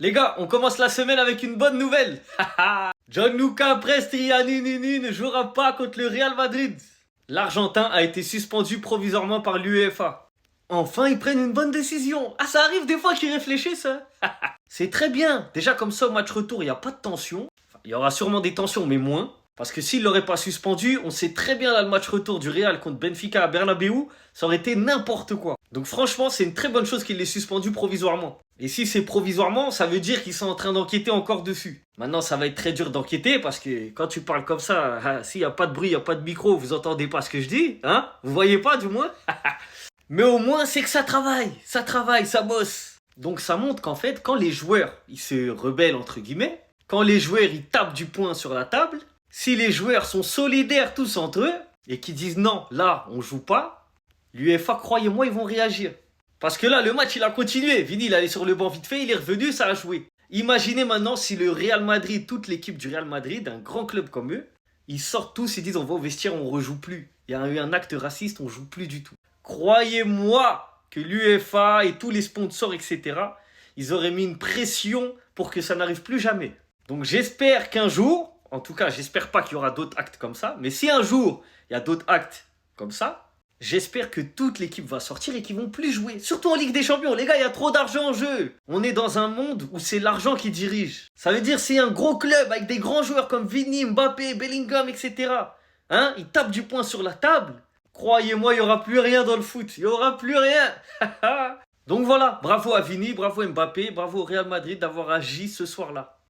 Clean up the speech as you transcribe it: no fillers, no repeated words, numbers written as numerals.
Les gars, on commence la semaine avec une bonne nouvelle. Gianluca Prestianini ne jouera pas contre le Real Madrid. L'Argentin a été suspendu provisoirement par l'UEFA. Enfin, ils prennent une bonne décision. Ah, ça arrive des fois qu'ils réfléchissent. Hein. C'est très bien. Déjà, comme ça, au match retour, il n'y a pas de tension. Enfin, il y aura sûrement des tensions, mais moins. Parce que s'il l'aurait pas suspendu, on sait très bien là le match retour du Real contre Benfica à Bernabeu, ça aurait été n'importe quoi. Donc franchement, c'est une très bonne chose qu'il l'ait suspendu provisoirement. Et si c'est provisoirement, ça veut dire qu'ils sont en train d'enquêter encore dessus. Maintenant, ça va être très dur d'enquêter parce que quand tu parles comme ça, s'il n'y a pas de bruit, il n'y a pas de micro, vous entendez pas ce que je dis, hein? Vous voyez pas du moins? Mais au moins, c'est que ça travaille, ça bosse. Donc ça montre qu'en fait, quand les joueurs, ils se rebellent entre guillemets, quand les joueurs, ils tapent du poing sur la table, si les joueurs sont solidaires tous entre eux et qui disent non, là, on joue pas, l'UEFA, croyez-moi, ils vont réagir. Parce que là, le match, il a continué. Vini, il allait sur le banc vite fait, il est revenu, ça a joué. Imaginez maintenant si le Real Madrid, toute l'équipe du Real Madrid, un grand club comme eux, ils sortent tous et disent on va au vestiaire, on rejoue plus. Il y a eu un acte raciste, on joue plus du tout. Croyez-moi que l'UEFA et tous les sponsors, etc., ils auraient mis une pression pour que ça n'arrive plus jamais. Donc j'espère qu'un jour, en tout cas, j'espère pas qu'il y aura d'autres actes comme ça. Mais si un jour, il y a d'autres actes comme ça, j'espère que toute l'équipe va sortir et qu'ils vont plus jouer. Surtout en Ligue des Champions. Les gars, il y a trop d'argent en jeu. On est dans un monde où c'est l'argent qui dirige. Ça veut dire c'est un gros club avec des grands joueurs comme Vini, Mbappé, Bellingham, etc. Hein? Ils tapent du poing sur la table. Croyez-moi, il n'y aura plus rien dans le foot. Il n'y aura plus rien. Donc voilà, bravo à Vini, bravo à Mbappé, bravo au Real Madrid d'avoir agi ce soir-là.